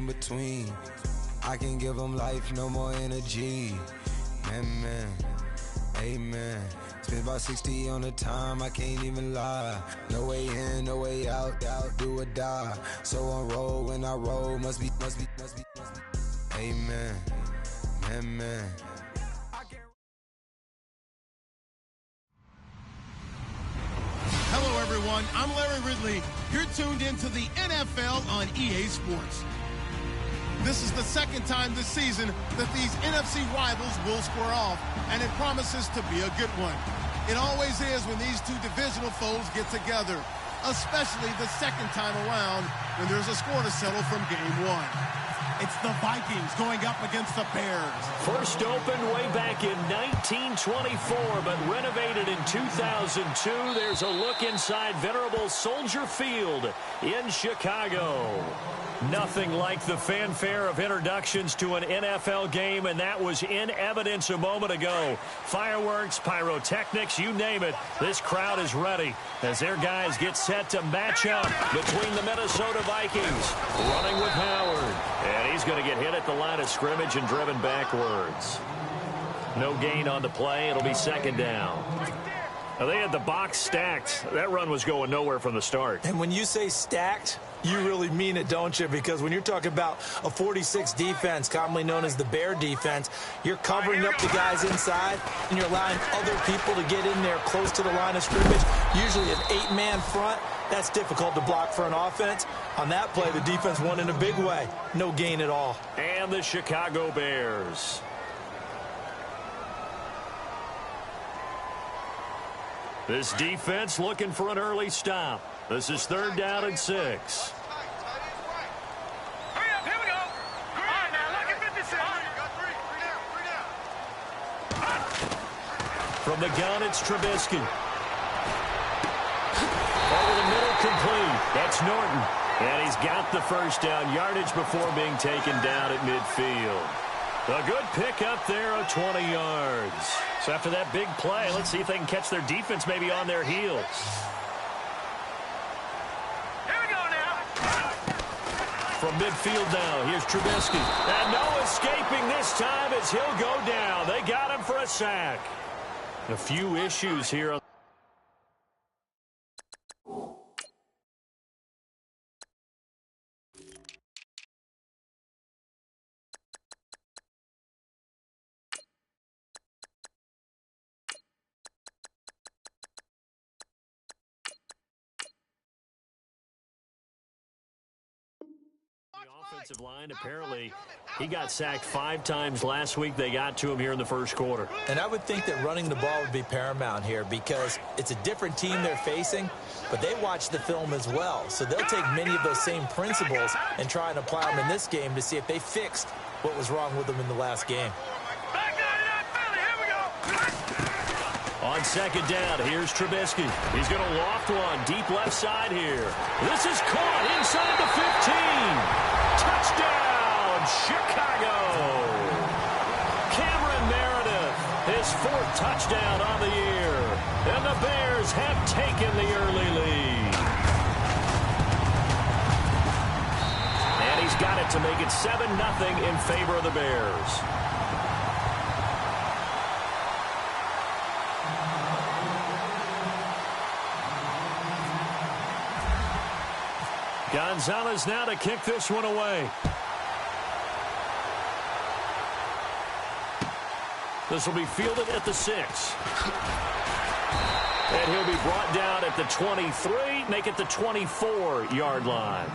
in between. I can give them life, no more energy. Man, amen. Spent about 60 on the time, I can't even lie. No way in, no way out, do or die. So on roll, when I roll, must be. Amen, man. Hello, everyone. I'm Larry Ridley. You're tuned into the NFL on EA Sports. This is the second time this season that these NFC rivals will square off, and it promises to be a good one. It always is when these two divisional foes get together, especially the second time around when there's a score to settle from game one. It's the Vikings going up against the Bears. First opened way back in 1924, but renovated in 2002. There's a look inside venerable Soldier Field in Chicago. Nothing like the fanfare of introductions to an NFL game, and that was in evidence a moment ago. Fireworks, pyrotechnics, you name it. This crowd is ready as their guys get set to match up between the Minnesota Vikings. Running with Howard, and he's going to get hit at the line of scrimmage and driven backwards. No gain on the play. It'll be second down. Now, they had the box stacked. That run was going nowhere from the start. And when you say stacked, you really mean it, don't you? Because when you're talking about a 46 defense, commonly known as the Bear defense, you're covering up the guys inside, and you're allowing other people to get in there close to the line of scrimmage, usually an 8-man front. That's difficult to block for an offense. On that play, the defense won in a big way. No gain at all. And the Chicago Bears. This defense looking for an early stop. This is third down and 6. Hurry up, here we go. All right, now, look at 56. From the gun, it's Trubisky. Over the middle, complete. That's Norton. And he's got the first down yardage before being taken down at midfield. A good pickup there of 20 yards. So after that big play, let's see if they can catch their defense maybe on their heels. Here we go now. From midfield now, here's Trubisky. And no escaping this time as he'll go down. They got him for a sack. A few issues here on offensive line. Apparently, he got sacked 5 times last week. They got to him here in the first quarter. And I would think that running the ball would be paramount here because it's a different team they're facing, but they watch the film as well. So they'll take many of those same principles and try and apply them in this game to see if they fixed what was wrong with them in the last game. On second down, here's Trubisky. He's going to loft one deep left side here. This is caught inside the 15. Touchdown, Chicago. Cameron Meredith, his 4th touchdown on the year. And the Bears have taken the early lead. And he's got it to make it 7-0 in favor of the Bears. Gonzalez now to kick this one away. This will be fielded at the 6. And he'll be brought down at the 23, make it the 24-yard line.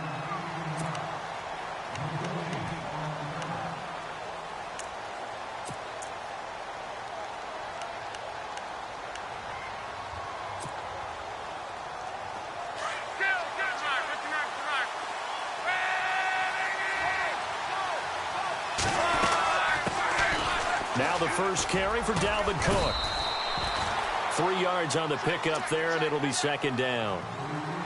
Now the first carry for Dalvin Cook. 3 yards on the pickup there, and it'll be second down.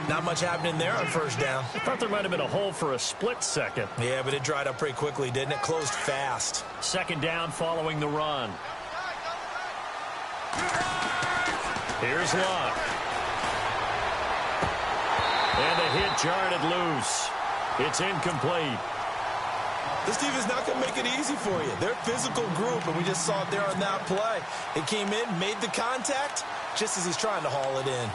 Not much happening there on first down. I thought there might have been a hole for a split second. Yeah, but it dried up pretty quickly, didn't it? Closed fast. Second down following the run. Here's Luck. And the hit jarred it loose. It's incomplete. This team is not going to make it easy for you. They're a physical group, and we just saw it there on that play. It came in, made the contact, just as he's trying to haul it in.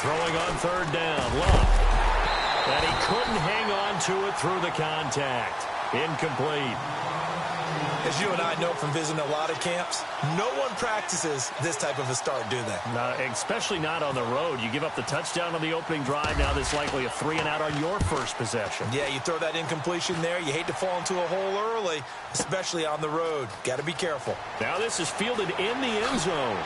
Throwing on third down, Love. And he couldn't hang on to it through the contact. Incomplete. As you and I know from visiting a lot of camps, no one practices this type of a start, do they? No, especially not on the road. You give up the touchdown on the opening drive. Now there's likely a 3-and-out on your first possession. Yeah, you throw that incompletion there. You hate to fall into a hole early, especially on the road. Got to be careful. Now this is fielded in the end zone.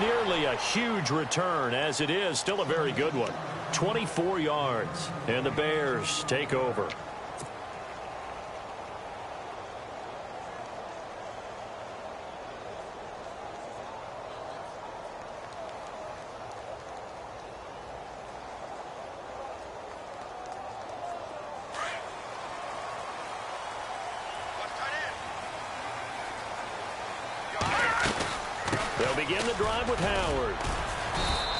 Nearly a huge return, as it is. Still a very good one. 24 yards, and the Bears take over. They'll begin the drive with Howard.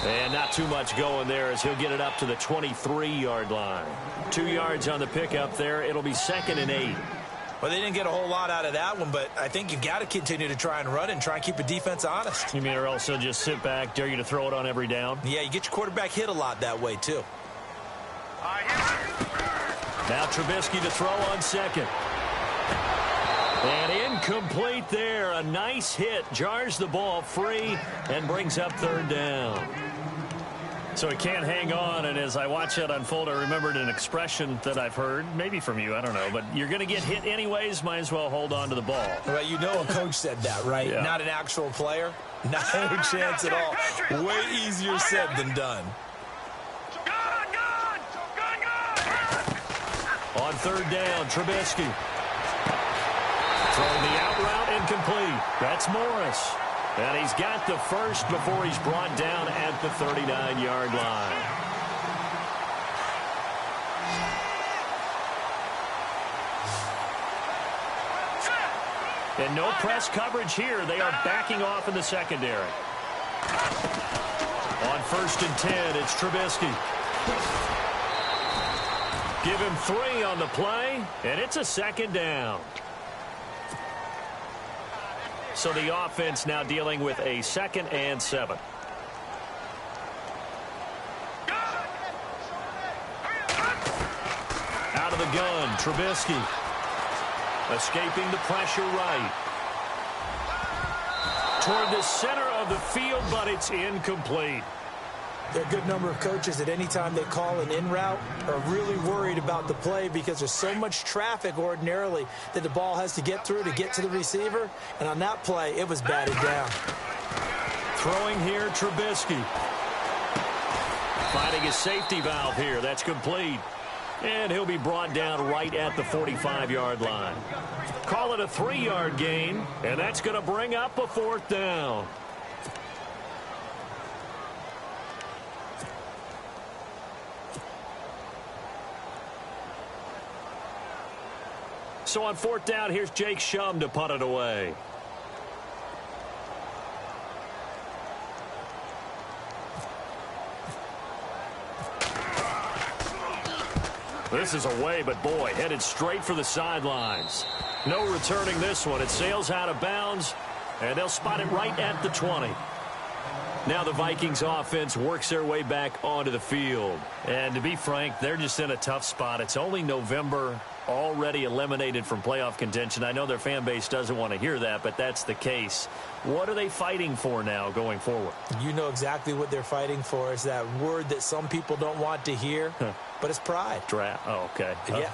And not too much going there as he'll get it up to the 23-yard line. 2 yards on the pickup there. It'll be 2nd and 8. Well, they didn't get a whole lot out of that one, but I think you've got to continue to try and run and try and keep the defense honest. You mean or else they'll just sit back, dare you to throw it on every down? Yeah, you get your quarterback hit a lot that way, too. Now Trubisky to throw on second. And incomplete there. A nice hit. Jars the ball free and brings up third down. So he can't hang on, and as I watch that unfold, I remembered an expression that I've heard, maybe from you, I don't know, but you're going to get hit anyways, might as well hold on to the ball. Well, you know a coach said that, right? Yeah. Not an actual player. Not any chance at all. Way easier said than done. On third down, Trubisky. Throwing the out route, incomplete. That's Morris. And he's got the first before he's brought down at the 39-yard line. And no press coverage here. They are backing off in the secondary. On 1st and 10, it's Trubisky. Give him 3 on the play, and it's a 2nd down. So the offense now dealing with a 2nd and 7. Out of the gun, Trubisky. Escaping the pressure right. Toward the center of the field, but it's incomplete. There are a good number of coaches that any time they call an in route are really worried about the play because there's so much traffic ordinarily that the ball has to get through to get to the receiver. And on that play, it was batted down. Throwing here, Trubisky. Finding his safety valve here. That's complete. And he'll be brought down right at the 45-yard line. Call it a 3-yard gain, and that's going to bring up a 4th down. So on 4th down, here's Jake Shum to punt it away. This is away, but boy, headed straight for the sidelines. No returning this one. It sails out of bounds, and they'll spot it right at the 20. Now the Vikings offense works their way back onto the field. And to be frank, they're just in a tough spot. It's only November, already eliminated from playoff contention. I know their fan base doesn't want to hear that, but that's the case. What are they fighting for now going forward? You know exactly what they're fighting for. Is that word that some people don't want to hear, but it's pride. Draft. Oh, okay. Yeah.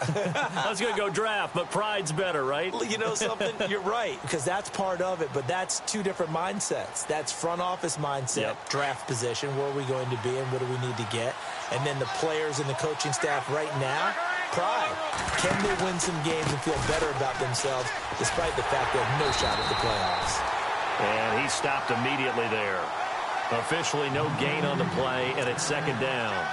I was going to go draft, but pride's better, right? You know something? You're right, because that's part of it, but that's 2 different mindsets. That's front office mindset, draft position, where are we going to be and what do we need to get? And then the players and the coaching staff right now, pride. Can they win some games and feel better about themselves despite the fact they have no shot at the playoffs? And he stopped immediately there. Officially no gain on the play, and it's second down.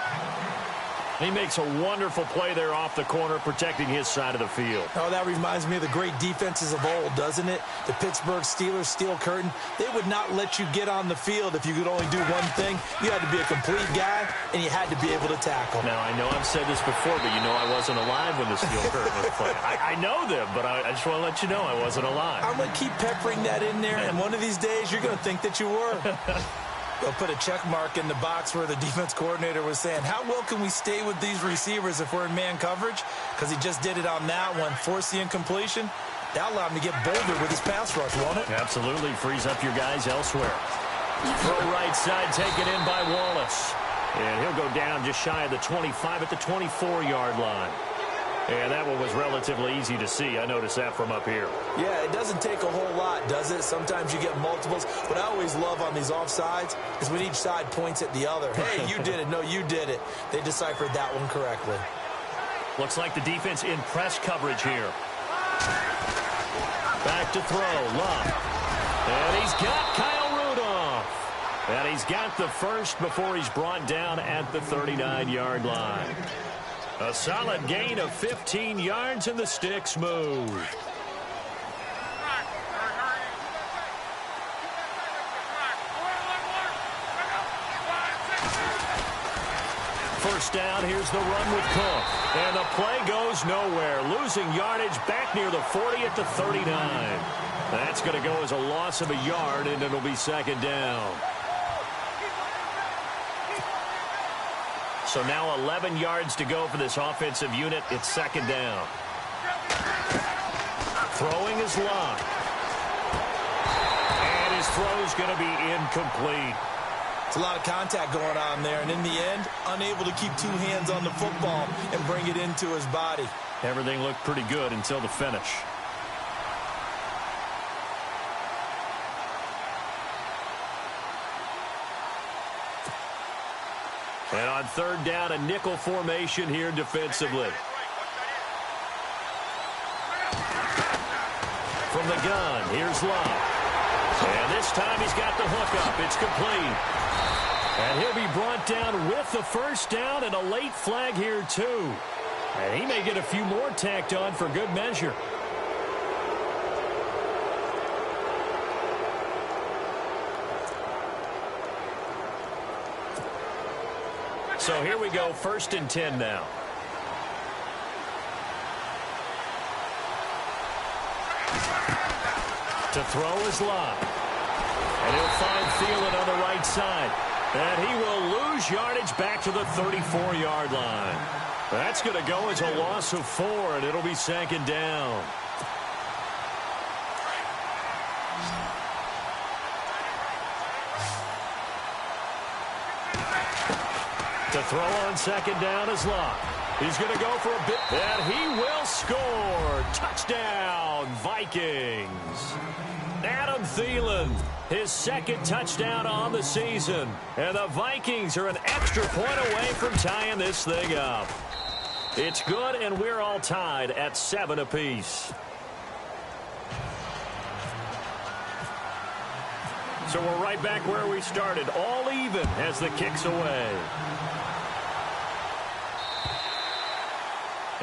He makes a wonderful play there off the corner, protecting his side of the field. Oh, that reminds me of the great defenses of old, doesn't it? The Pittsburgh Steelers steel curtain. They would not let you get on the field if you could only do one thing. You had to be a complete guy, and you had to be able to tackle. Now, I know I've said this before, but you know I wasn't alive when the steel curtain was played. I know them, but I just want to let you know I wasn't alive. I'm going to keep peppering that in there, and one of these days you're going to think that you were. They'll put a check mark in the box where the defense coordinator was saying, how well can we stay with these receivers if we're in man coverage? Because he just did it on that one, forced the incompletion. That allowed him to get bolder with his pass rush, won't it? Absolutely. Frees up your guys elsewhere. Throw right side taken in by Wallace. And he'll go down just shy of the 25 at the 24-yard line. And that one was relatively easy to see. I noticed that from up here. Yeah, it doesn't take a whole lot, does it? Sometimes you get multiples. What I always love on these offsides is when each side points at the other. Hey, you did it. No, you did it. They deciphered that one correctly. Looks like the defense in press coverage here. Back to throw. Love. And he's got Kyle Rudolph. And he's got the first before he's brought down at the 39-yard line. A solid gain of 15 yards, and the sticks move. First down, here's the run with Cook. And the play goes nowhere. Losing yardage back near the 40 at the 39. That's going to go as a loss of a yard, and it'll be second down. So now 11 yards to go for this offensive unit. It's second down. Throwing is Love. And his throw's going to be incomplete. It's a lot of contact going on there, and in the end, unable to keep two hands on the football and bring it into his body. Everything looked pretty good until the finish. And on third down, a nickel formation here defensively. From the gun, here's Love. And this time he's got the hook up. It's complete. And he'll be brought down with the first down and a late flag here, too. And he may get a few more tacked on for good measure. So here we go, 1st and 10 now. To throw is Love. And he'll find Thielen on the right side. And he will lose yardage back to the 34-yard line. That's going to go as a loss of 4, and it'll be second down. To throw on second down is Love. He's going to go for a bit, and he will score. Touchdown, Vikings. Adam Thielen, his second touchdown on the season. And the Vikings are an extra point away from tying this thing up. It's good, and we're all tied at 7 apiece. So we're right back where we started, all even as the kick's away.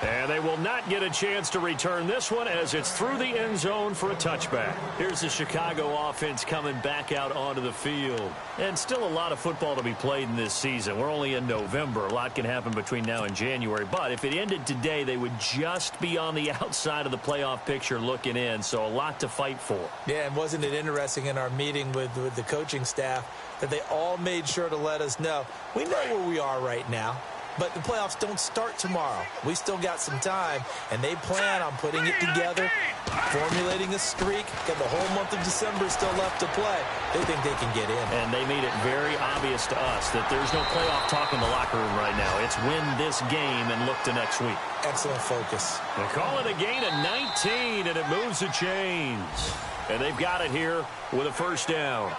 And they will not get a chance to return this one as it's through the end zone for a touchback. Here's the Chicago offense coming back out onto the field. And still a lot of football to be played in this season. We're only in November. A lot can happen between now and January. But if it ended today, they would just be on the outside of the playoff picture looking in. So a lot to fight for. Yeah, and wasn't it interesting in our meeting with the coaching staff that they all made sure to let us know, we know where we are right now. But the playoffs don't start tomorrow. We still got some time, and they plan on putting it together, formulating a streak. Got the whole month of December still left to play. They think they can get in. And they made it very obvious to us that there's no playoff talk in the locker room right now. It's win this game and look to next week. Excellent focus. They call it a gain of 19, and it moves the chains. And they've got it here with a first down.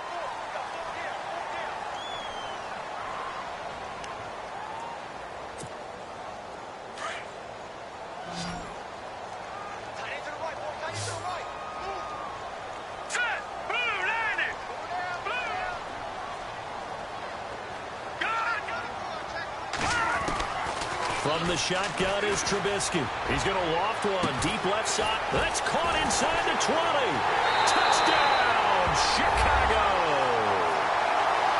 From the shotgun is Trubisky. He's going to loft one. Deep left side. That's caught inside the 20. Touchdown, Chicago.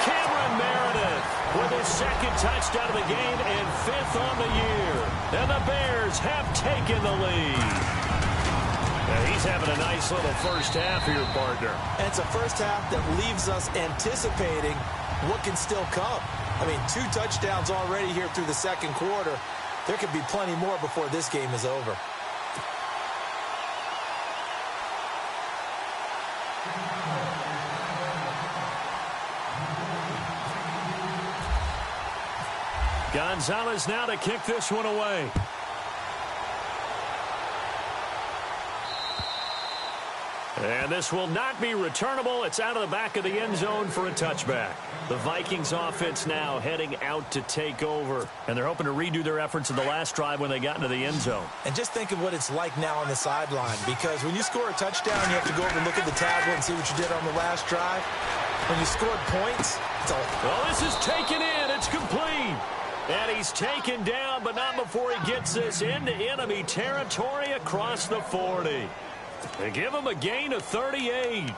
Cameron Meredith with his second touchdown of the game and 5th on the year. And the Bears have taken the lead. Now he's having a nice little first half here, partner. And it's a first half that leaves us anticipating what can still come. I mean, 2 touchdowns already here through the second quarter. There could be plenty more before this game is over. Gonzalez now to kick this one away. And this will not be returnable. It's out of the back of the end zone for a touchback. The Vikings offense now heading out to take over. And they're hoping to redo their efforts in the last drive when they got into the end zone. And just think of what it's like now on the sideline. Because when you score a touchdown, you have to go over and look at the tablet and see what you did on the last drive. When you scored points, it's all... Well, this is taken in. It's complete. And he's taken down, but not before he gets this into enemy territory across the 40. They give him a gain of 38.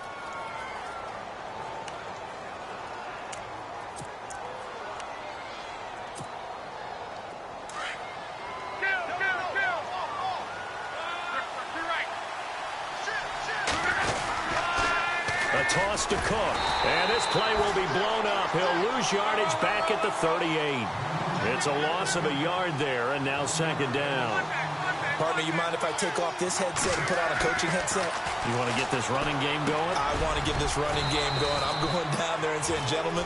A toss to Cook. And this play will be blown up. He'll lose yardage back at the 38. It's a loss of a yard there, and now second down. Partner, you mind if I take off this headset and put on a coaching headset? You want to get this running game going? I want to get this running game going. I'm going down there and saying, gentlemen,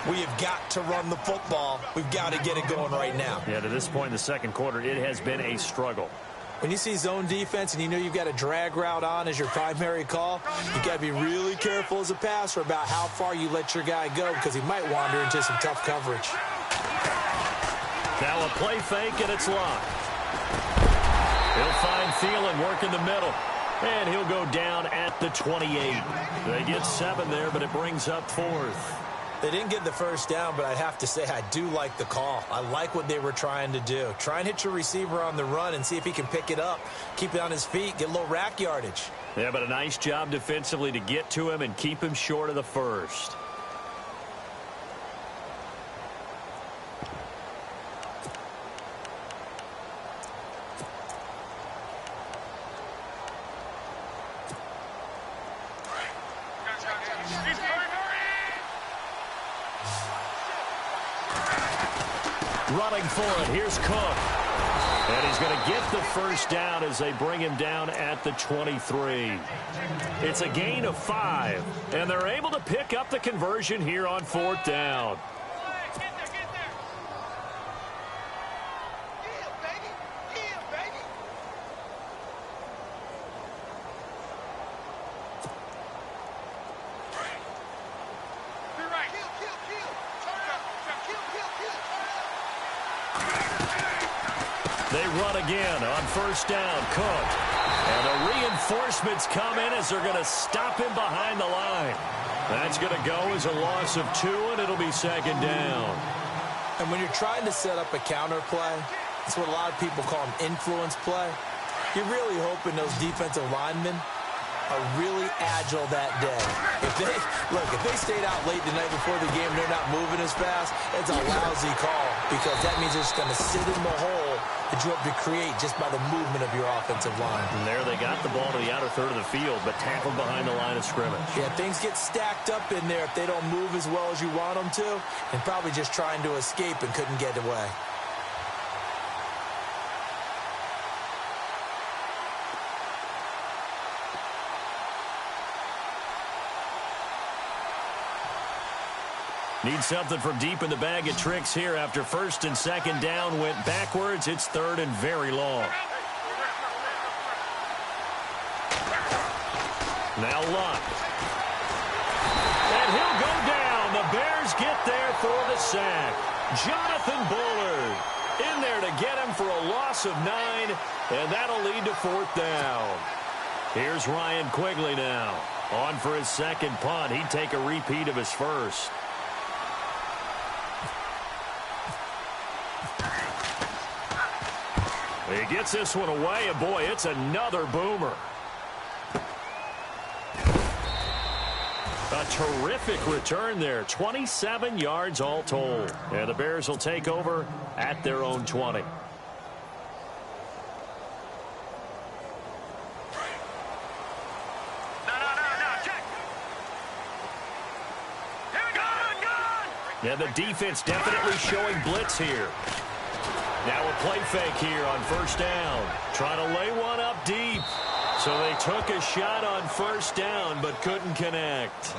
we have got to run the football. We've got to get it going right now. Yeah, to this point in the second quarter, it has been a struggle. When you see zone defense and you know you've got a drag route on as your primary call, you've got to be really careful as a passer about how far you let your guy go because he might wander into some tough coverage. Now a play fake, and it's locked. He'll find Thielen work in the middle. And he'll go down at the 28. They get 7 there, but it brings up 4th. They didn't get the first down, but I have to say I do like the call. I like what they were trying to do. Try and hit your receiver on the run and see if he can pick it up. Keep it on his feet, get a little rack yardage. Yeah, but a nice job defensively to get to him and keep him short of the first. Running for it. Here's Cook. And he's going to get the first down as they bring him down at the 23. It's a gain of 5. And they're able to pick up the conversion here on 4th down. They run again on first down. Cook. And the reinforcements come in as they're going to stop him behind the line. That's going to go as a loss of 2, and it'll be second down. And when you're trying to set up a counter play, that's what a lot of people call an influence play. You're really hoping those defensive linemen are really agile that day. If they stayed out late the night before the game and they're not moving as fast, it's a lousy call because that means they're just going to sit in the hole that you hope to create just by the movement of your offensive line. And there they got the ball to the outer third of the field, but tackled behind the line of scrimmage. Yeah, things get stacked up in there if they don't move as well as you want them to, and probably just trying to escape and couldn't get away. Need something from deep in the bag of tricks here after first and second down went backwards. It's 3rd and very long. Now Luck. And he'll go down. The Bears get there for the sack. Jonathan Bullard in there to get him for a loss of 9, and that'll lead to 4th down. Here's Ryan Quigley now. On for his second punt. He'd take a repeat of his first. He gets this one away, and boy, it's another boomer. A terrific return there. 27 yards all told. And the Bears will take over at their own 20. Yeah, the defense definitely showing blitz here. Now a play fake here on first down. Trying to lay one up deep. So they took a shot on first down, but couldn't connect.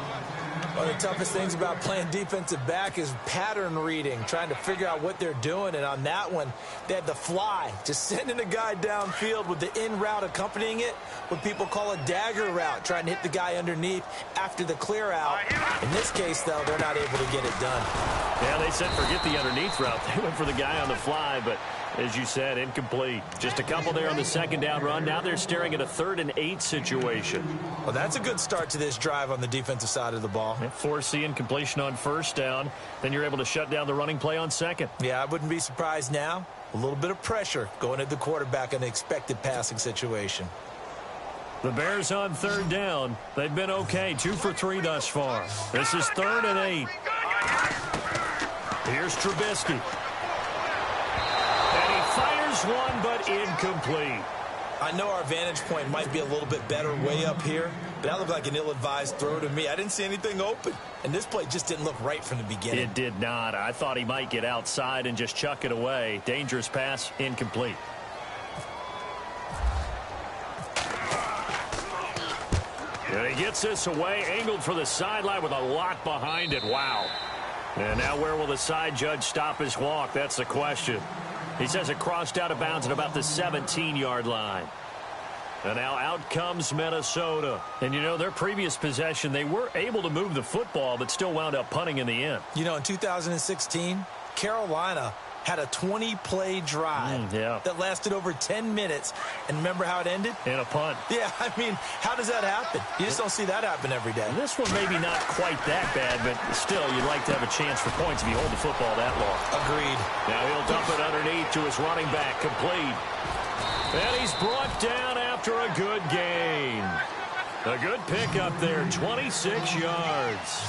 One of the toughest things about playing defensive back is pattern reading, trying to figure out what they're doing. And on that one, they had the fly, just sending a guy downfield with the in route accompanying it, what people call a dagger route, trying to hit the guy underneath after the clear out. In this case, though, they're not able to get it done. Yeah, they said forget the underneath route. They went for the guy on the fly, but as you said, incomplete. Just a couple there on the second down run. Now they're staring at a 3rd and 8 situation. Well, that's a good start to this drive on the defensive side of the ball. Force the incompletion on first down. Then you're able to shut down the running play on second. Yeah, I wouldn't be surprised now. A little bit of pressure going at the quarterback in the expected passing situation. The Bears on 3rd down. They've been okay. 2 for 3 thus far. This is 3rd and 8. Here's Trubisky. And he fires one, but incomplete. I know our vantage point might be a little bit better way up here, but that looked like an ill-advised throw to me. I didn't see anything open, and this play just didn't look right from the beginning. It did not. I thought he might get outside and just chuck it away. Dangerous pass, incomplete. And he gets this away, angled for the sideline with a lot behind it. Wow. And now where will the side judge stop his walk? That's the question. He says it crossed out of bounds at about the 17-yard line. And now out comes Minnesota. And, you know, their previous possession, they were able to move the football, but still wound up punting in the end. You know, in 2016, Carolina had a 20-play drive that lasted over 10 minutes. And remember how it ended? In a punt. Yeah, I mean, how does that happen? You just don't see that happen every day. This one maybe not quite that bad, but still, you'd like to have a chance for points if you hold the football that long. Agreed. Now he'll dump it underneath to his running back, complete. And he's brought down after a good gain. A good pickup there, 26 yards.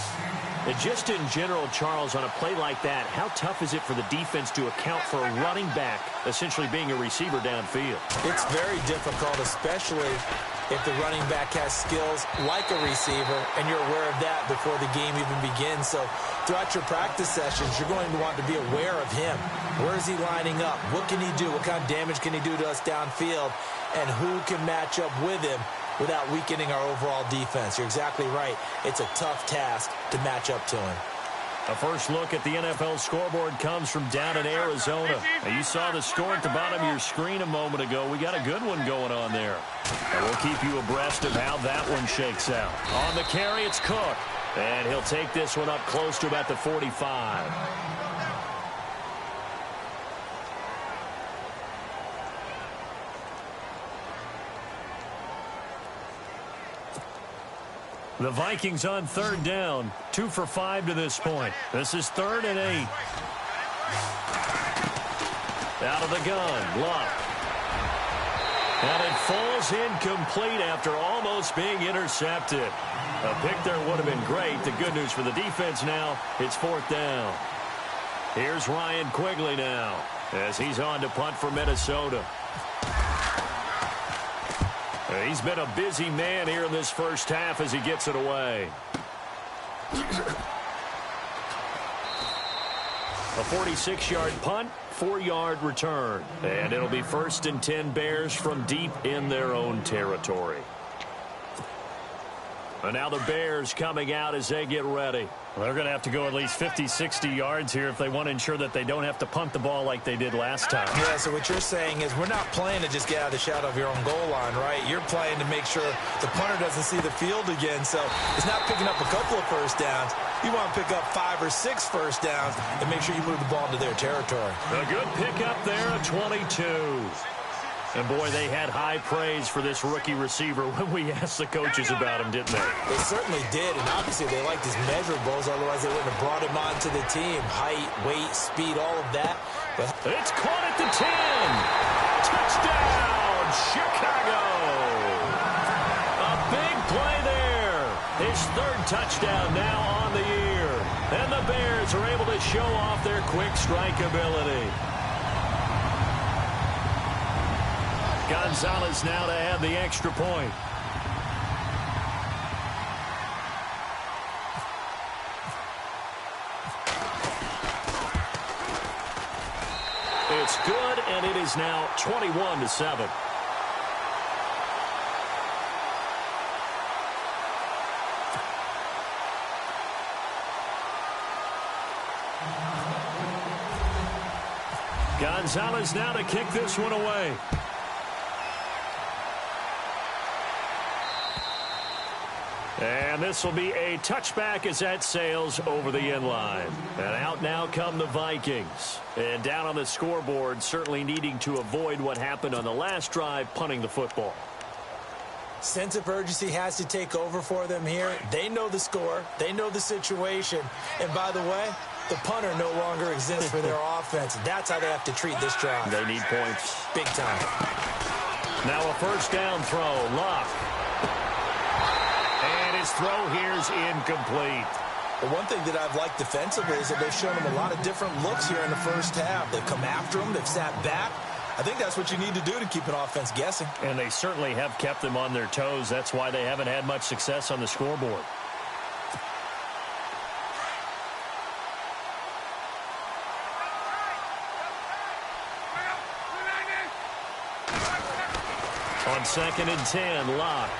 And just in general, Charles, on a play like that, how tough is it for the defense to account for a running back essentially being a receiver downfield? It's very difficult, especially if the running back has skills like a receiver, and you're aware of that before the game even begins. So throughout your practice sessions, you're going to want to be aware of him. Where is he lining up? What can he do? What kind of damage can he do to us downfield? And who can match up with him without weakening our overall defense? You're exactly right. It's a tough task to match up to him. A first look at the NFL scoreboard comes from down in Arizona. Now, you saw the score at the bottom of your screen a moment ago. We got a good one going on there. And we'll keep you abreast of how that one shakes out. On the carry, it's Cook. And he'll take this one up close to about the 45. The Vikings on 3rd down, 2 for 5 to this point. This is 3rd and 8. Out of the gun, Luck. And it falls incomplete after almost being intercepted. A pick there would have been great. The good news for the defense now, it's 4th down. Here's Ryan Quigley now as he's on to punt for Minnesota. He's been a busy man here in this first half as he gets it away. A 46-yard punt, 4-yard return. And it'll be 1st and 10 Bears from deep in their own territory. And now the Bears coming out as they get ready. Well, they're going to have to go at least 50, 60 yards here if they want to ensure that they don't have to punt the ball like they did last time. Yeah, so what you're saying is we're not playing to just get out of the shadow of your own goal line, right? You're playing to make sure the punter doesn't see the field again. So it's not picking up a couple of first downs. You want to pick up 5 or 6 first downs and make sure you move the ball into their territory. A good pickup there at 22. And, boy, they had high praise for this rookie receiver when we asked the coaches about him, didn't they? They certainly did, and obviously they liked his measurables. Otherwise, they wouldn't have brought him onto the team. Height, weight, speed, all of that. But it's caught at the 10. Touchdown, Chicago! A big play there. His third touchdown now on the year. And the Bears are able to show off their quick strike ability. Gonzalez now to add the extra point. It's good, and it is now 21-7. Gonzalez now to kick this one away. And this will be a touchback as that sails over the end line. And out now come the Vikings. And down on the scoreboard, certainly needing to avoid what happened on the last drive, punting the football. Sense of urgency has to take over for them here. They know the score. They know the situation. And by the way, the punter no longer exists for their offense. That's how they have to treat this drive. They need points. Big time. Now a first down throw. Locke. And his throw here is incomplete. Well, one thing that I've liked defensively is that they've shown him a lot of different looks here in the first half. They've come after him. They've sat back. I think that's what you need to do to keep an offense guessing. And they certainly have kept them on their toes. That's why they haven't had much success on the scoreboard. On 2nd and 10, Locke.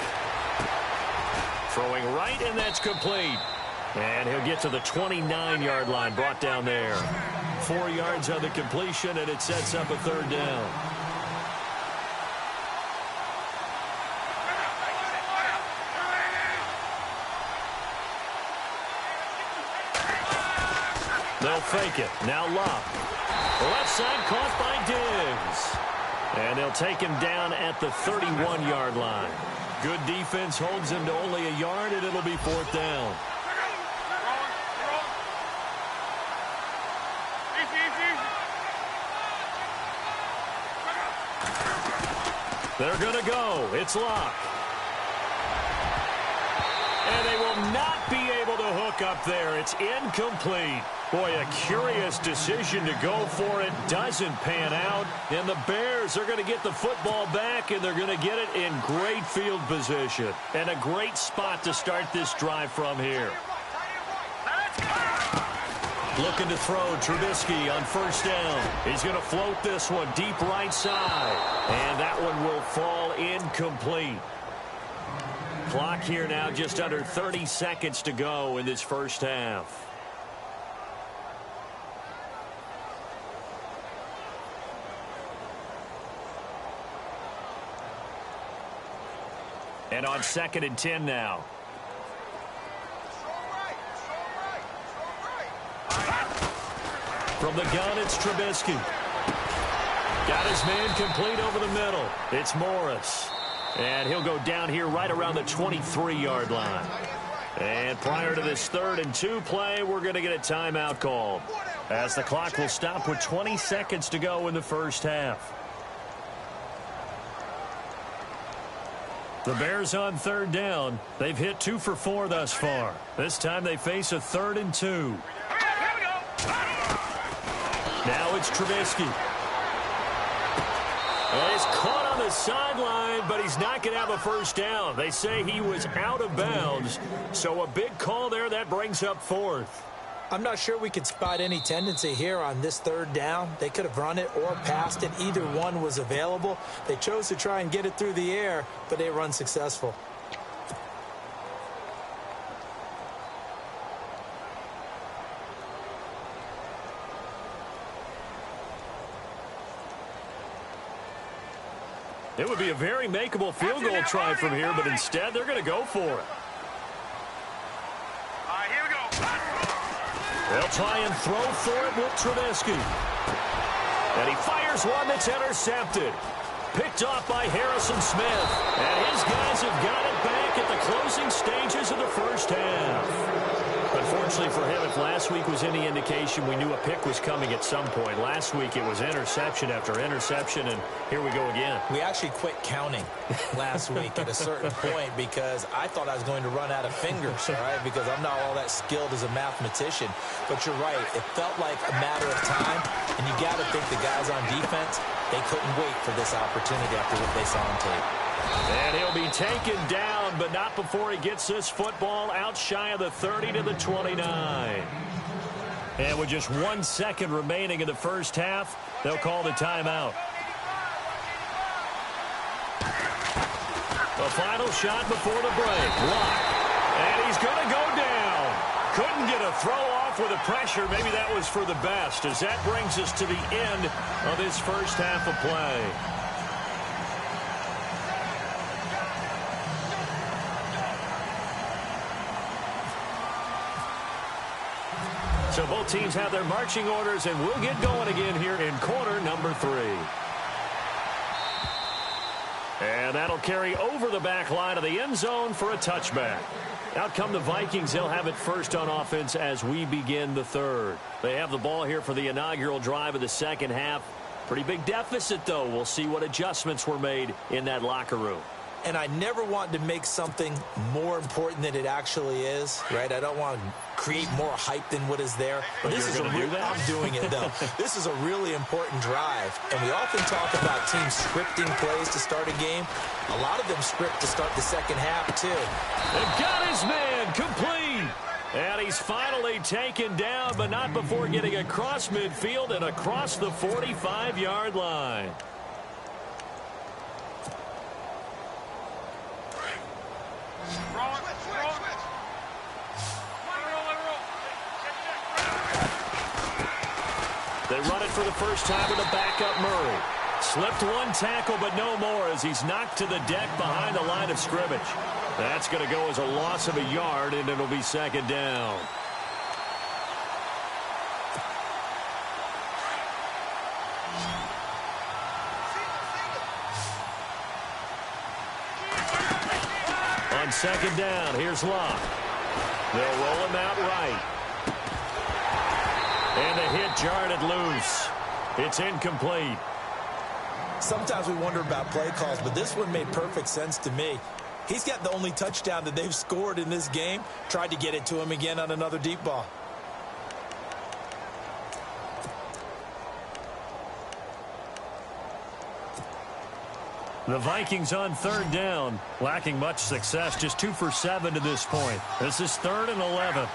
Throwing right, and that's complete. And he'll get to the 29-yard line, brought down there. 4 yards on the completion, and it sets up a third down. They'll fake it. Now Locke. Left side caught by Diggs. And they'll take him down at the 31-yard line. Good defense holds him to only a yard, and it'll be 4th down. They're going to go. It's Locke. And they will not be able to hook up there. It's incomplete. Boy, a curious decision to go for it. Doesn't pan out. And the Bears are going to get the football back, and they're going to get it in great field position. And a great spot to start this drive from here. Looking to throw Trubisky on first down. He's going to float this one deep right side. And that one will fall incomplete. Clock here now just under 30 seconds to go in this first half. And on 2nd and 10 now. From the gun, it's Trubisky. Got his man complete over the middle. It's Morris. And he'll go down here right around the 23-yard line. And prior to this 3rd and 2 play, we're going to get a timeout called, as the clock will stop with 20 seconds to go in the first half. The Bears on 3rd down. They've hit 2 for 4 thus far. This time they face a 3rd and 2. Now it's Trubisky. And he's caught on the sideline, but he's not going to have a first down. They say he was out of bounds, so a big call there. That brings up 4th. I'm not sure we could spot any tendency here on this 3rd down. They could have run it or passed it. Either one was available. They chose to try and get it through the air, but they run successful. It would be a very makeable field goal try from here, but instead they're going to go for it. All right, here we go. They'll try and throw for it with Trubisky. And he fires one that's intercepted. Picked off by Harrison Smith. And his guys have got it back at the closing stages of the first half. Unfortunately, unfortunately for him, if last week was any indication, we knew a pick was coming at some point. Last week it was interception after interception, and here we go again. We actually quit counting last week at a certain point because I thought I was going to run out of fingers, all right, because I'm not all that skilled as a mathematician. But you're right. It felt like a matter of time, and you got to think the guys on defense, they couldn't wait for this opportunity after what they saw on tape. And he'll be taken down, but not before he gets this football out shy of the 30 to the 29. And with just 1 second remaining in the first half, they'll call the timeout. The final shot before the break. Block. And he's going to go down. Couldn't get a throw off with the pressure. Maybe that was for the best, as that brings us to the end of this first half of play. So both teams have their marching orders, and we'll get going again here in quarter number 3. And that'll carry over the back line of the end zone for a touchback. Out come the Vikings. They'll have it first on offense as we begin the third. They have the ball here for the inaugural drive of the second half. Pretty big deficit, though. We'll see what adjustments were made in that locker room. And I never want to make something more important than it actually is, right? I don't want to create more hype than what is there. But this is a real, I'm doing it, though. This is a really important drive. And we often talk about teams scripting plays to start a game. A lot of them script to start the second half, too. They've got his man complete. And he's finally taken down, but not before getting across midfield and across the 45-yard line. They run it for the first time with a backup Murray. Slipped one tackle, but no more as he's knocked to the deck behind the line of scrimmage. That's going to go as a loss of a yard, and it'll be second down. On second down, here's Locke. They'll roll him out right. And the hit jarred it loose. It's incomplete. Sometimes we wonder about play calls, but this one made perfect sense to me. He's got the only touchdown that they've scored in this game. Tried to get it to him again on another deep ball. The Vikings on third down, lacking much success, just 2 for 7 to this point. This is 3rd and 11.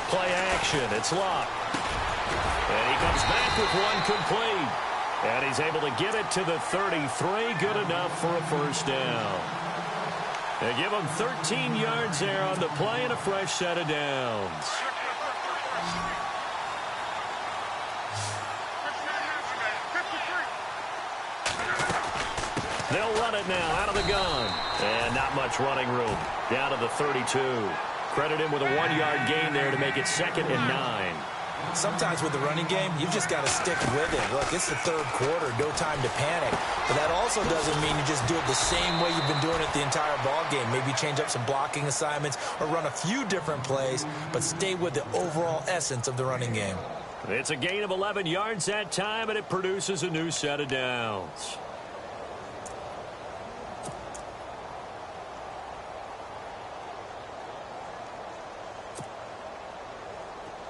Play action, it's Locke. And he comes back with one complete. And he's able to get it to the 33, good enough for a first down. They give him 13 yards there on the play and a fresh set of downs. They'll run it now out of the gun. And not much running room. Down to the 32. Credit him with a 1-yard gain there to make it 2nd and 9. Sometimes with the running game, you've just got to stick with it. Look, it's the third quarter, no time to panic. But that also doesn't mean you just do it the same way you've been doing it the entire ball game. Maybe change up some blocking assignments or run a few different plays, but stay with the overall essence of the running game. It's a gain of 11 yards that time, and it produces a new set of downs.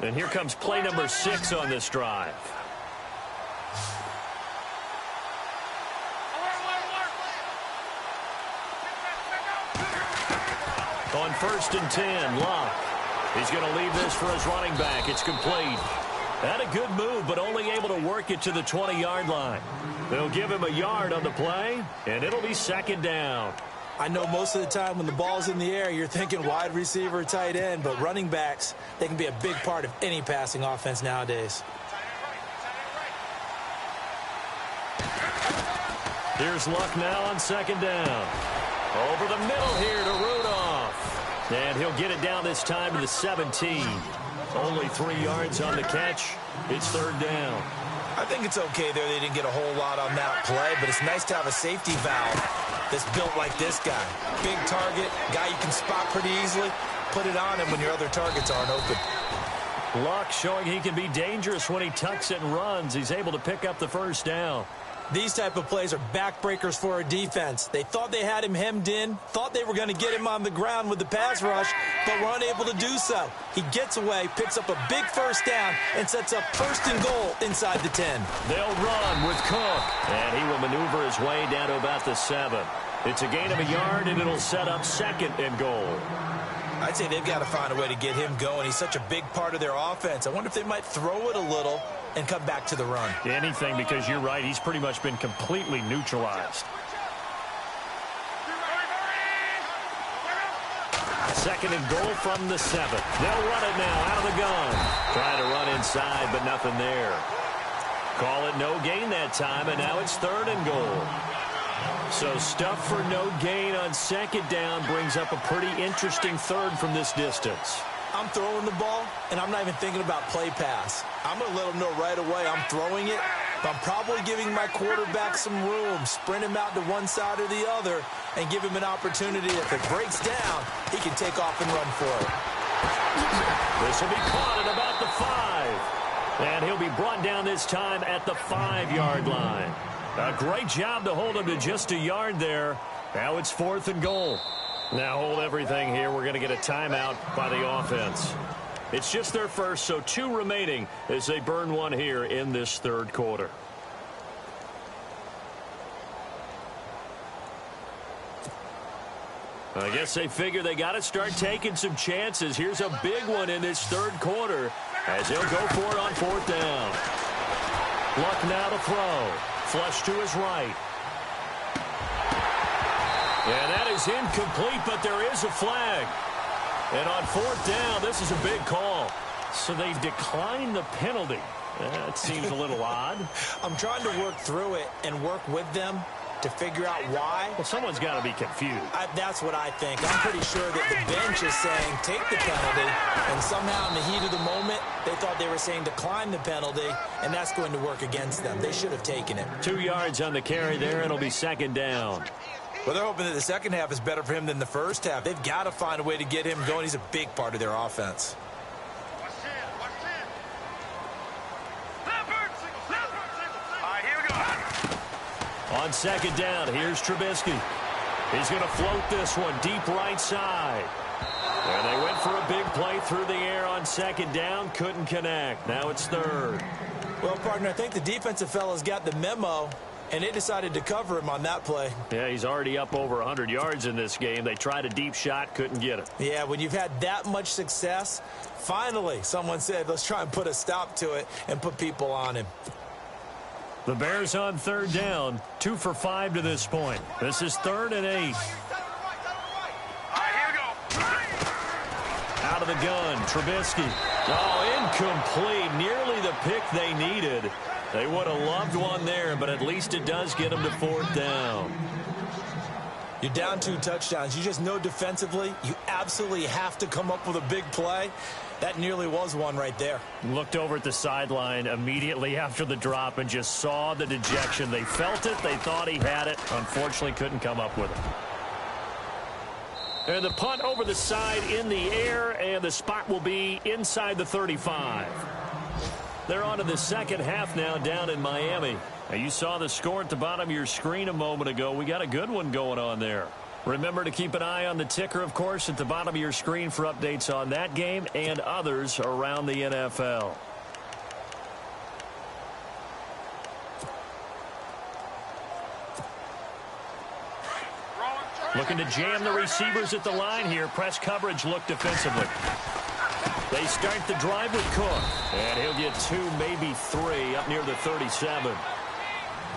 And here comes play number 6 on this drive. On 1st and 10, Locke. He's going to leave this for his running back. It's complete. Had a good move, but only able to work it to the 20-yard line. They'll give him a yard on the play, and it'll be 2nd down. I know most of the time when the ball's in the air, you're thinking wide receiver, tight end, but running backs, they can be a big part of any passing offense nowadays. Here's Luck now on 2nd down. Over the middle here to Rudolph. And he'll get it down this time to the 17. Only 3 yards on the catch. It's 3rd down. I think it's okay there. They didn't get a whole lot on that play, but it's nice to have a safety valve that's built like this guy. Big target, guy you can spot pretty easily. put it on him when your other targets aren't open. Luck showing he can be dangerous when he tucks it and runs. He's able to pick up the first down. These type of plays are backbreakers for our defense. They thought they had him hemmed in, thought they were going to get him on the ground with the pass rush, but were unable to do so. He gets away, picks up a big first down, and sets up 1st and goal inside the 10. They'll run with Cook, and he will maneuver his way down to about the 7. It's a gain of a yard, and it'll set up 2nd and goal. I'd say they've got to find a way to get him going. He's such a big part of their offense. I wonder if they might throw it a little and come back to the run. Anything, because you're right. He's pretty much been completely neutralized. 2nd and goal from the 7. They'll run it now out of the gun. Trying to run inside, but nothing there. Call it no gain that time, and now it's 3rd and goal. So stuff for no gain on 2nd down brings up a pretty interesting 3rd from this distance. I'm throwing the ball, and I'm not even thinking about play pass. I'm going to let them know right away I'm throwing it, but I'm probably giving my quarterback some room, sprint him out to one side or the other, and give him an opportunity. If it breaks down, he can take off and run for it. This will be caught at about the 5. And he'll be brought down this time at the 5-yard line. A great job to hold him to just a yard there. Now it's 4th and goal. Now hold everything here. We're going to get a timeout by the offense. It's just their first, so 2 remaining as they burn one here in this 3rd quarter. I guess they figure they got to start taking some chances. Here's a big one in this 3rd quarter as they'll go for it on 4th down. Luck now to throw. Flush to his right. And that is incomplete, but there is a flag. And on 4th down, this is a big call. So they decline the penalty. That seems a little odd. I'm trying to work through it and work with them to figure out why. Well, someone's got to be confused. That's what I think. I'm pretty sure that the bench is saying take the penalty, and somehow in the heat of the moment, they thought they were saying decline the penalty, and that's going to work against them. They should have taken it. 2 yards on the carry there. It'll be 2nd down. Well, they're hoping that the second half is better for him than the first half. They've got to find a way to get him going. He's a big part of their offense. On 2nd down, here's Trubisky. He's going to float this one deep right side. And they went for a big play through the air on 2nd down. Couldn't connect. Now it's 3rd. Well, partner, I think the defensive fellas got the memo, and they decided to cover him on that play. Yeah, he's already up over 100 yards in this game. They tried a deep shot, couldn't get it. Yeah, when you've had that much success, finally someone said, let's try and put a stop to it and put people on him. The Bears on 3rd down, 2 for 5 to this point. This is 3rd and 8. Out of the gun, Trubisky. Oh, incomplete. Nearly the pick they needed. They would have loved one there, but at least it does get them to 4th down. You're down 2 touchdowns. You just know defensively you absolutely have to come up with a big play. That nearly was one right there. Looked over at the sideline immediately after the drop and just saw the dejection. They felt it. They thought he had it. Unfortunately, couldn't come up with it. And the punt over the side in the air, and the spot will be inside the 35. They're on to the second half now down in Miami. Now, you saw the score at the bottom of your screen a moment ago. We got a good one going on there. Remember to keep an eye on the ticker, of course, at the bottom of your screen for updates on that game and others around the NFL. Looking to jam the receivers at the line here. Press coverage look defensively. They start the drive with Cook. And he'll get 2, maybe 3 up near the 37.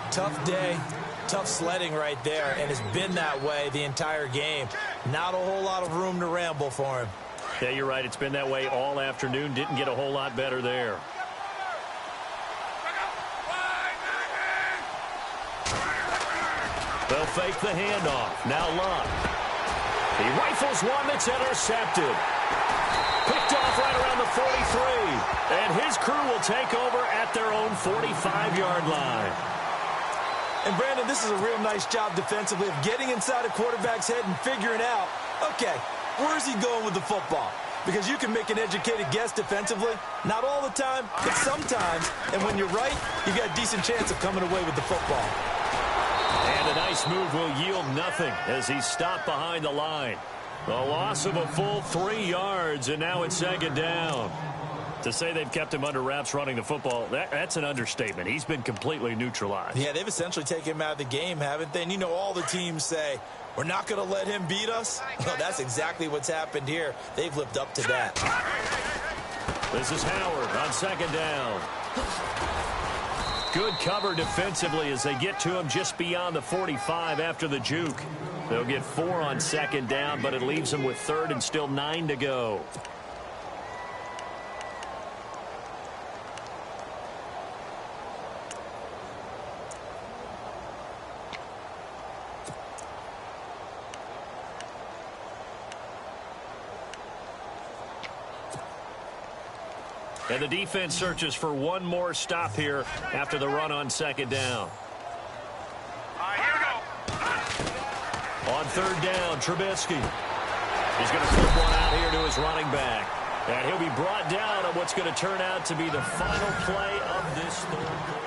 Tough day. Tough sledding right there, and it's been that way the entire game. Not a whole lot of room to ramble for him. Yeah, you're right. It's been that way all afternoon. Didn't get a whole lot better there. They'll fake the handoff. Now Luck. He rifles one that's intercepted. Picked off right around the 43. And his crew will take over at their own 45-yard line. And, Brandon, this is a real nice job defensively of getting inside a quarterback's head and figuring out, okay, Where's he going with the football? Because you can make an educated guess defensively. Not all the time, but sometimes. And when you're right, you got a decent chance of coming away with the football. And a nice move will yield nothing as he's stopped behind the line. A loss of a full 3 yards, and now it's second down. To say they've kept him under wraps running the football, that's an understatement. He's been completely neutralized. Yeah, they've essentially taken him out of the game, haven't they? And you know all the teams say, we're not going to let him beat us. Well, that's exactly what's happened here. They've lived up to that. This is Howard on second down. Good cover defensively as they get to him just beyond the 45 after the juke. They'll get 4 on second down, but it leaves them with third and still 9 to go. And the defense searches for one more stop here after the run on second down. Here we go. On third down, Trubisky. He's going to flip one out here to his running back. And he'll be brought down on what's going to turn out to be the final play of this third quarter.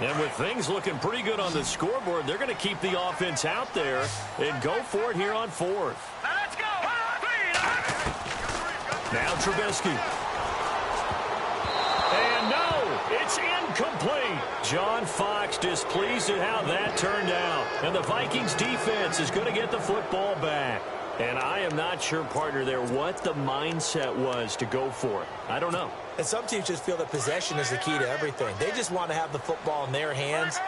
And with things looking pretty good on the scoreboard, they're going to keep the offense out there and go for it here on fourth. Now let's go. Now Trubisky. And no, it's incomplete. John Fox displeased at how that turned out. And the Vikings defense is going to get the football back. And I am not sure, partner, there what the mindset was to go for it. I don't know. And some teams just feel that possession is the key to everything. They just want to have the football in their hands.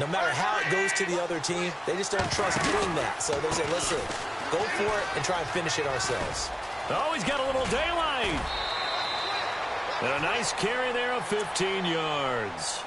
No matter how it goes to the other team, they just don't trust doing that. So they say, listen, go for it and try and finish it ourselves. Oh, he's got a little daylight. And a nice carry there of 15 yards.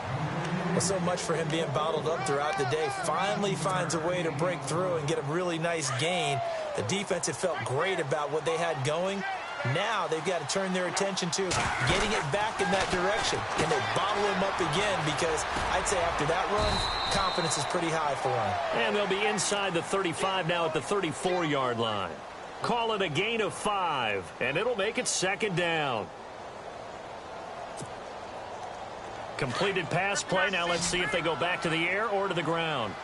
Well, so much for him being bottled up throughout the day. Finally finds a way to break through and get a really nice gain. The defense had felt great about what they had going. Now they've got to turn their attention to getting it back in that direction. Can they bottle him up again? Because I'd say after that run, confidence is pretty high for him. And they'll be inside the 35 now at the 34-yard line. Call it a gain of 5, and it'll make it second down. Completed pass play. Now let's see if they go back to the air or to the ground.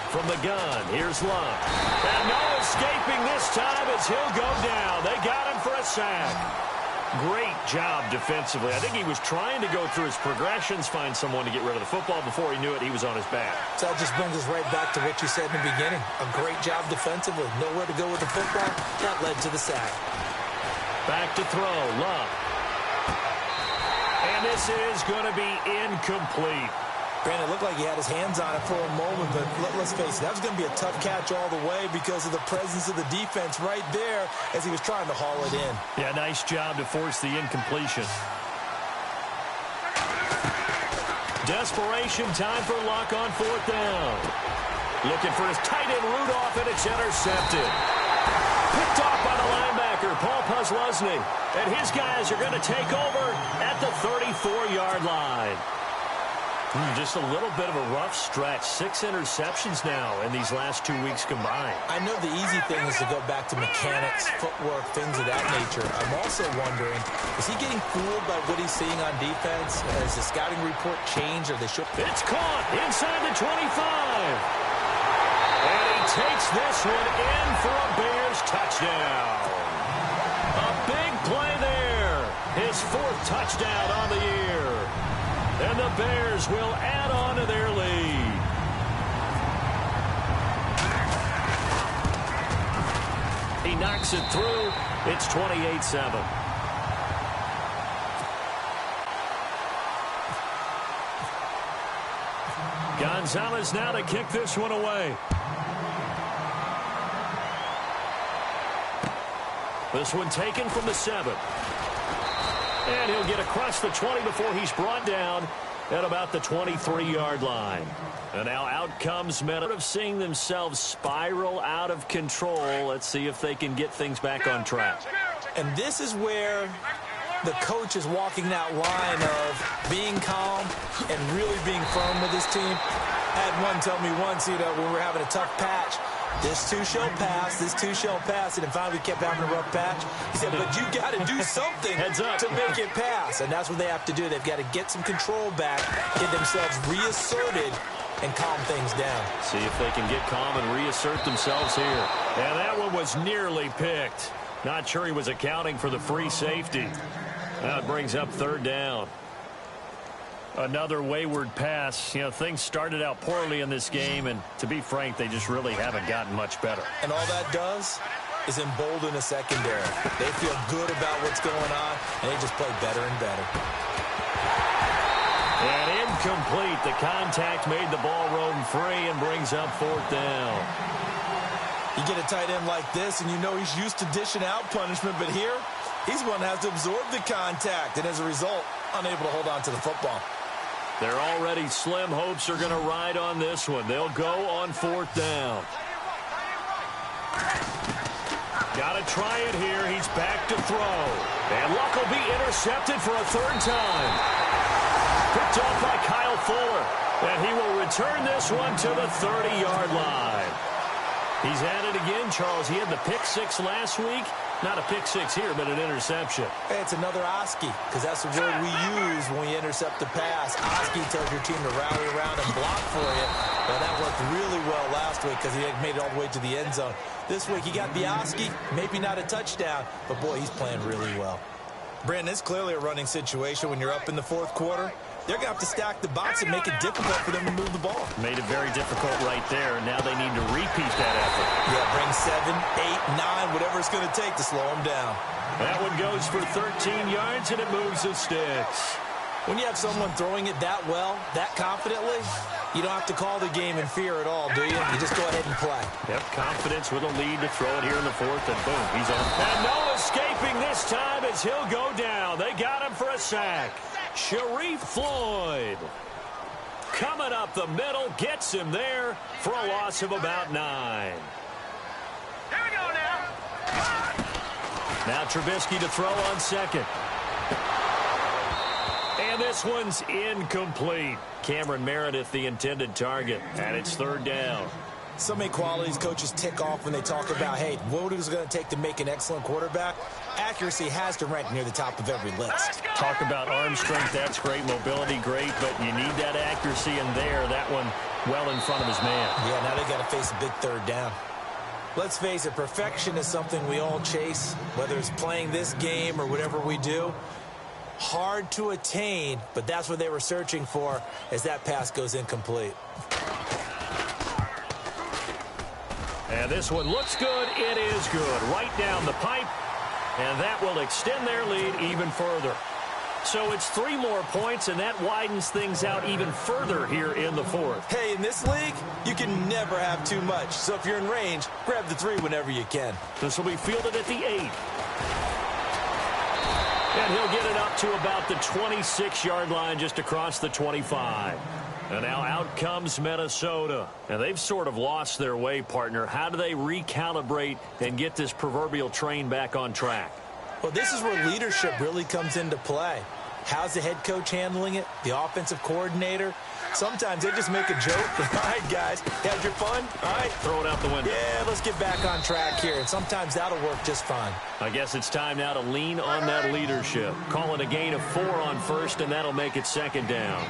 From the gun, here's Love. And no escaping this time as he'll go down. They got him for a sack. Great job defensively. I think he was trying to go through his progressions, find someone to get rid of the football. Before he knew it, he was on his back. So that just brings us right back to what you said in the beginning. A great job defensively. Nowhere to go with the football. That led to the sack. Back to throw, Love. And this is going to be incomplete. Brandon, it looked like he had his hands on it for a moment, but let's face it, that was going to be a tough catch all the way because of the presence of the defense right there as he was trying to haul it in. Yeah, nice job to force the incompletion. Desperation time for Luck on fourth down. Looking for his tight end Rudolph, and it's intercepted. Picked off by the linebacker, Paul Posluszny. And his guys are going to take over at the 34-yard line. Just a little bit of a rough stretch. 6 interceptions now in these last 2 weeks combined. I know the easy thing is to go back to mechanics, footwork, things of that nature. I'm also wondering, is he getting fooled by what he's seeing on defense? Has the scouting report changed? Or they should? It's caught inside the 25. And he takes this one in for a Bears touchdown. A big play there. His 4th touchdown on the year. And the Bears will add on to their lead. He knocks it through. It's 28-7. Gonzalez now to kick this one away. This one taken from the 7. And he'll get across the 20 before he's brought down at about the 23-yard line. And now out comes Meta of seeing themselves spiral out of control. Let's see if they can get things back on track. And this is where the coach is walking that line of being calm and really being firm with his team. I had one tell me once, when we were having a tough patch, this too shall pass, this too shall pass, and then finally we kept having a rough patch. He said, but you got to do something to make it pass, and that's what they have to do. They've got to get some control back, get themselves reasserted, and calm things down. See if they can get calm and reassert themselves here. And that one was nearly picked. Not sure he was accounting for the free safety. That brings up third down. Another wayward pass. Things started out poorly in this game, and to be frank, they just really haven't gotten much better. And all that does is embolden a secondary. They feel good about what's going on, and they just play better and better. And incomplete. The contact made the ball roam free and brings up fourth down. You get a tight end like this, and he's used to dishing out punishment, but here, he's one that has to absorb the contact, and as a result, unable to hold on to the football. Their already slim hopes are going to ride on this one. They'll go on fourth down. Got to try it here. He's back to throw. And Luck will be intercepted for a third time. Picked off by Kyle Fuller. And he will return this one to the 30-yard line. He's at it again, Charles. He had the pick six last week. Not a pick six here, but an interception. Hey, it's another Oski, because that's the word we use when we intercept the pass. Oski tells your team to rally around and block for you. Well, that worked really well last week because he had made it all the way to the end zone. This week, he got the Oski, maybe not a touchdown, but, boy, he's playing really well. Brandon, it's clearly a running situation when you're up in the fourth quarter. They're going to have to stack the box and make it difficult for them to move the ball. Made it very difficult right there, and now they need to repeat that effort. Yeah, bring 7, 8, 9, whatever it's going to take to slow them down. That one goes for 13 yards, and it moves the sticks. When you have someone throwing it that well, that confidently, you don't have to call the game in fear at all, do you? You just go ahead and play. Yep, confidence with a lead to throw it here in the fourth, and boom, he's on. And no escaping this time as he'll go down. They got him for a sack. Sharif Floyd coming up the middle, gets him there for a loss of about 9. Here we go now. Now Trubisky to throw on second. And this one's incomplete. Cameron Meredith, the intended target, and it's third down. So many qualities coaches tick off when they talk about, hey, what is it going to take to make an excellent quarterback? Accuracy has to rank near the top of every list. Talk about arm strength, that's great. Mobility, great, but you need that accuracy in there. That one well in front of his man. Yeah, now they got to face a big third down. Let's face it, perfection is something we all chase, whether it's playing this game or whatever we do. Hard to attain, but that's what they were searching for as that pass goes incomplete. And this one looks good. It is good. Right down the pipe. And that will extend their lead even further. So it's 3 more points, and that widens things out even further here in the fourth. Hey, in this league, you can never have too much. So if you're in range, grab the 3 whenever you can. This will be fielded at the 8. And he'll get it up to about the 26-yard line, just across the 25. And now out comes Minnesota. And they've sort of lost their way, partner. How do they recalibrate and get this proverbial train back on track? Well, this is where leadership really comes into play. How's the head coach handling it? The offensive coordinator? Sometimes they just make a joke. All right, guys, had your fun? All right. Throw it out the window. Yeah, let's get back on track here. And sometimes that'll work just fine. I guess it's time now to lean on that leadership. Call it a gain of 4 on first, and that'll make it second down.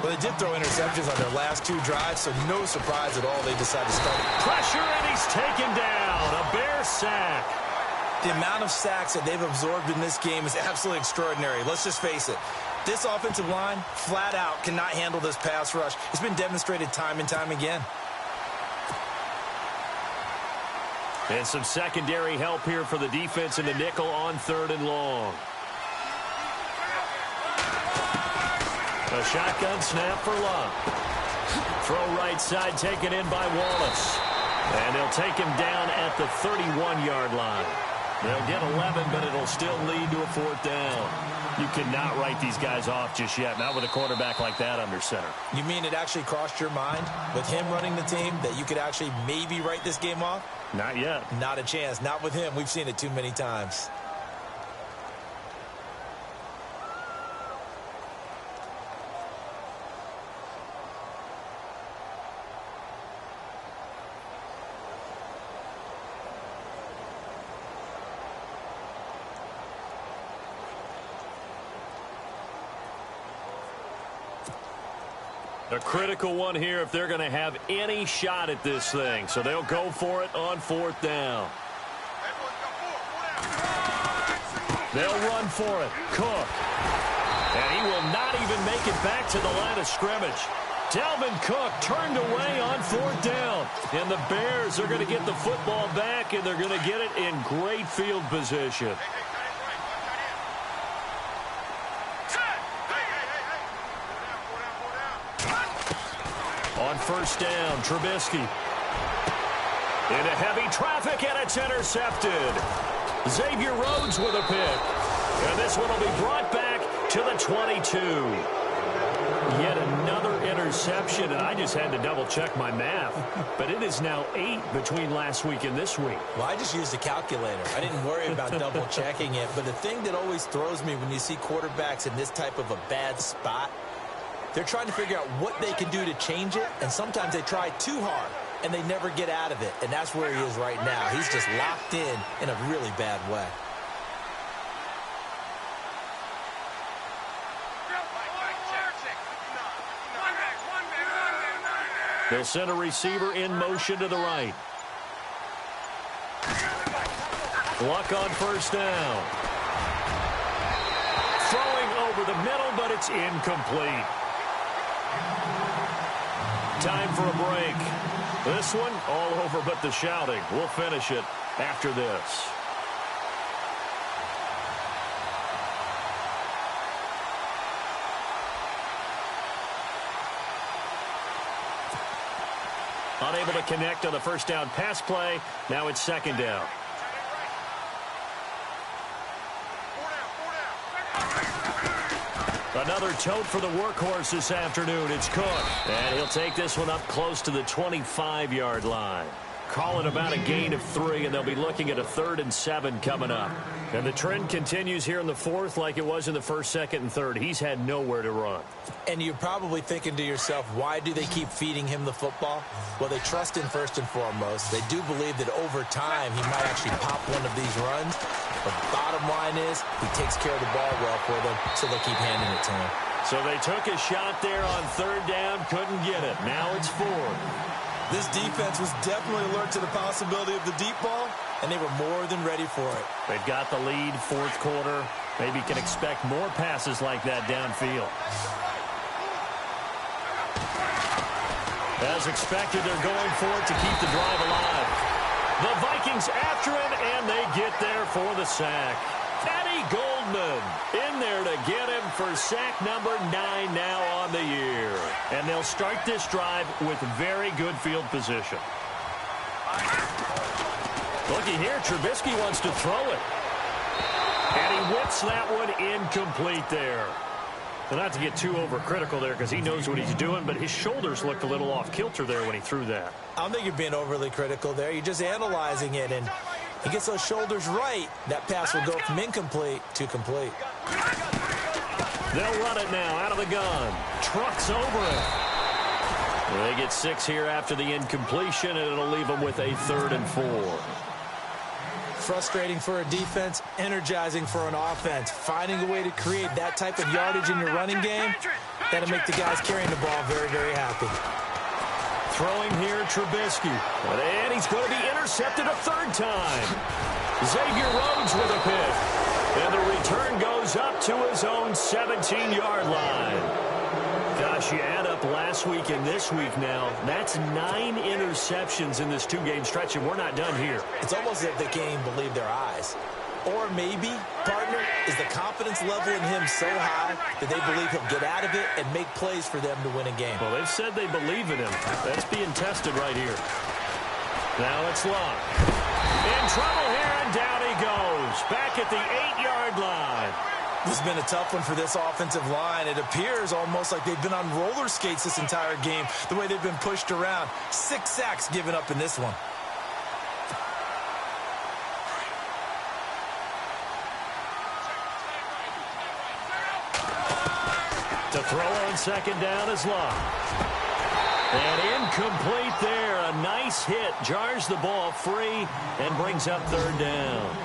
Well, they did throw interceptions on their last 2 drives, so no surprise at all they decided to start. Pressure, and he's taken down. A Bear sack. The amount of sacks that they've absorbed in this game is absolutely extraordinary. Let's just face it. This offensive line, flat out, cannot handle this pass rush. It's been demonstrated time and time again. And some secondary help here for the defense in the nickel on 3rd and long. A shotgun snap for Luck. Throw right side taken in by Wallace. And they'll take him down at the 31-yard line. They'll get 11, but it'll still lead to a 4th down. You cannot write these guys off just yet, not with a quarterback like that under center. You mean it actually crossed your mind with him running the team that you could actually maybe write this game off? Not yet. Not a chance. Not with him. We've seen it too many times. A critical one here if they're going to have any shot at this thing. So they'll go for it on 4th down. They'll run for it. Cook. And he will not even make it back to the line of scrimmage. Dalvin Cook turned away on 4th down. And the Bears are going to get the football back, and they're going to get it in great field position. On 1st down, Trubisky. Into heavy traffic, and it's intercepted. Xavier Rhodes with a pick. And this one will be brought back to the 22. Yet another interception, and I just had to double-check my math. But it is now 8 between last week and this week. Well, I just used a calculator. I didn't worry about double-checking it. But the thing that always throws me when you see quarterbacks in this type of a bad spot, they're trying to figure out what they can do to change it, and sometimes they try too hard, and they never get out of it. And that's where he is right now. He's just locked in a really bad way. They'll send a receiver in motion to the right. Luck on 1st down. Throwing over the middle, but it's incomplete. Time for a break. This one, all over but the shouting. We'll finish it after this. Unable to connect on the 1st down pass play. Now it's 2nd down. Another tote for the workhorse this afternoon. It's Cook. And he'll take this one up close to the 25-yard line. Call it about a gain of 3, and they'll be looking at a 3rd and 7 coming up. And the trend continues here in the 4th like it was in the 1st, 2nd, and 3rd. He's had nowhere to run. And you're probably thinking to yourself, why do they keep feeding him the football? Well, they trust him first and foremost. They do believe that over time he might actually pop one of these runs. But bottom line is he takes care of the ball well for them, so they'll keep handing it to him. So they took a shot there on 3rd down, couldn't get it. Now it's 4th. This defense was definitely alert to the possibility of the deep ball, and they were more than ready for it. They've got the lead, 4th quarter. Maybe can expect more passes like that downfield. As expected, they're going for it to keep the drive alive. The Vikings after him, and they get there for the sack. Eddie Goldman in there to get him for sack number 9 now on the year. And they'll start this drive with very good field position. Looky here, Trubisky wants to throw it. And he whips that one incomplete there. Well, not to get too overcritical there because he knows what he's doing, but his shoulders looked a little off kilter there when he threw that. I don't think you're being overly critical there. You're just analyzing it, and he gets those shoulders right. That pass will go from incomplete to complete. They'll run it now out of the gun. Trucks over it. They get 6 here after the incompletion, and it'll leave them with a 3rd and 4. Frustrating for a defense, energizing for an offense. Finding a way to create that type of yardage in your running game, that'll make the guys carrying the ball very, very happy. Throwing here, Trubisky. And he's going to be intercepted a 3rd time. Xavier Rhodes with a pick. And the return goes up to his own 17-yard line. Gosh, you add up last week and this week now. That's 9 interceptions in this 2-game stretch, and we're not done here. It's almost as if they can't even believe their eyes. Or maybe, partner, is the confidence level in him so high that they believe he'll get out of it and make plays for them to win a game. Well, they've said they believe in him. That's being tested right here. Now it's Luck. In trouble here, and down he goes. Back at the 8-yard line. This has been a tough one for this offensive line. It appears almost like they've been on roller skates this entire game, the way they've been pushed around. 6 sacks given up in this one. To throw on 2nd down is Luck. And incomplete there. A nice hit. Jars the ball free and brings up 3rd down.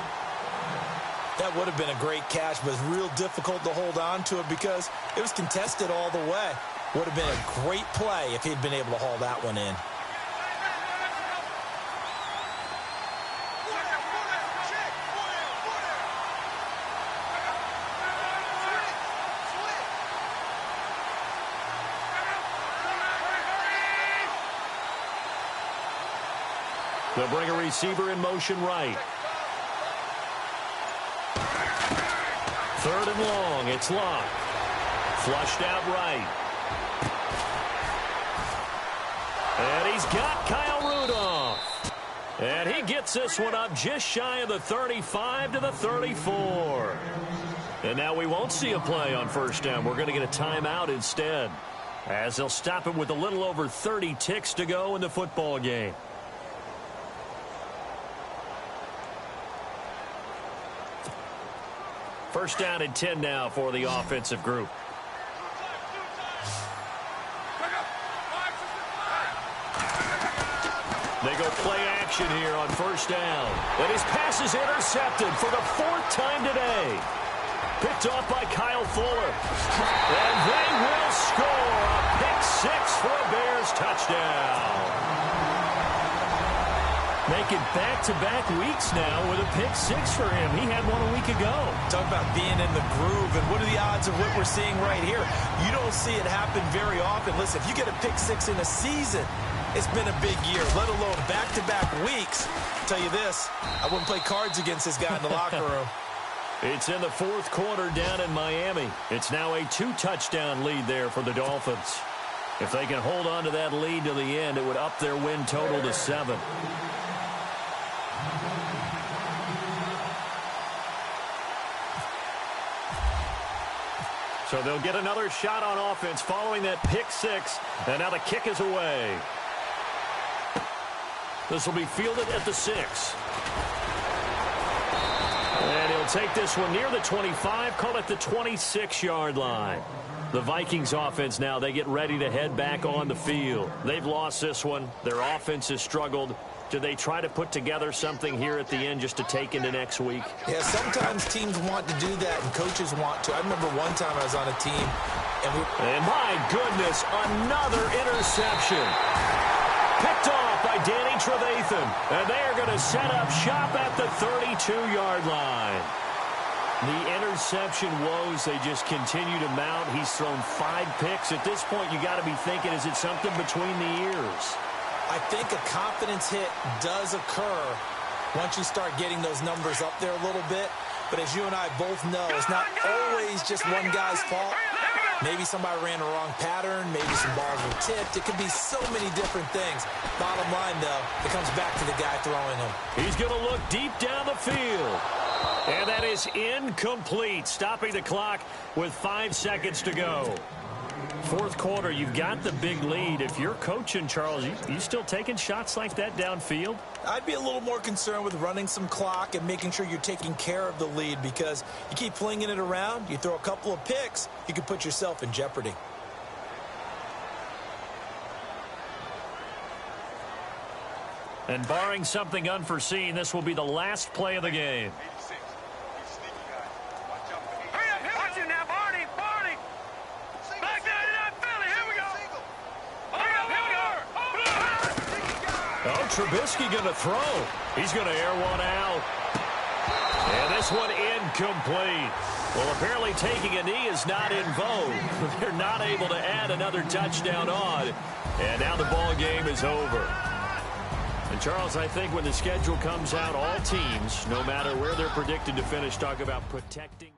That would have been a great catch, but it's real difficult to hold on to it because it was contested all the way. Would have been a great play if he'd been able to haul that one in. They'll bring a receiver in motion right. Third and long. It's locked. Flushed out right. And he's got Kyle Rudolph. And he gets this one up just shy of the 35 to the 34. And now we won't see a play on first down. We're going to get a timeout instead, as they'll stop it with a little over 30 ticks to go in the football game. First down and 10 now for the offensive group. They go play action here on first down. And his pass is intercepted for the fourth time today. Picked off by Kyle Fuller. And they will score a pick six for a Bears touchdown. Making back-to-back weeks now with a pick six for him. He had one a week ago. Talk about being in the groove, and what are the odds of what we're seeing right here? You don't see it happen very often. Listen, if you get a pick six in a season, it's been a big year, let alone back-to-back weeks. I'll tell you this, I wouldn't play cards against this guy in the locker room. It's in the fourth quarter down in Miami. It's now a 2-touchdown lead there for the Dolphins. If they can hold on to that lead to the end, it would up their win total to 7. So they'll get another shot on offense following that pick six. And now the kick is away. This will be fielded at the 6. And he'll take this one near the 25, call it the 26-yard line. The Vikings offense now, they get ready to head back on the field. They've lost this one. Their offense has struggled. Do they try to put together something here at the end just to take into next week? Yeah, sometimes teams want to do that and coaches want to. I remember one time I was on a team. And my goodness, another interception. Picked off by Danny Trevathan. And they are going to set up shop at the 32-yard line. The interception woes, they just continue to mount. He's thrown 5 picks. At this point, you got to be thinking, is it something between the ears? I think a confidence hit does occur once you start getting those numbers up there a little bit. But as you and I both know, it's not always just one guy's fault. Maybe somebody ran a wrong pattern. Maybe some balls were tipped. It could be so many different things. Bottom line, though, it comes back to the guy throwing them. He's going to look deep down the field. And that is incomplete, stopping the clock with 5 seconds to go. Fourth quarter, you've got the big lead. If you're coaching, Charles, you still taking shots like that downfield? I'd be a little more concerned with running some clock and making sure you're taking care of the lead, because you keep flinging it around, you throw a couple of picks, you could put yourself in jeopardy. And barring something unforeseen, this will be the last play of the game. Trubisky going to throw. He's going to air one out. And this one incomplete. Well, apparently taking a knee is not in vogue. They're not able to add another touchdown on. And now the ball game is over. And, Charles, I think when the schedule comes out, all teams, no matter where they're predicted to finish, talk about protecting.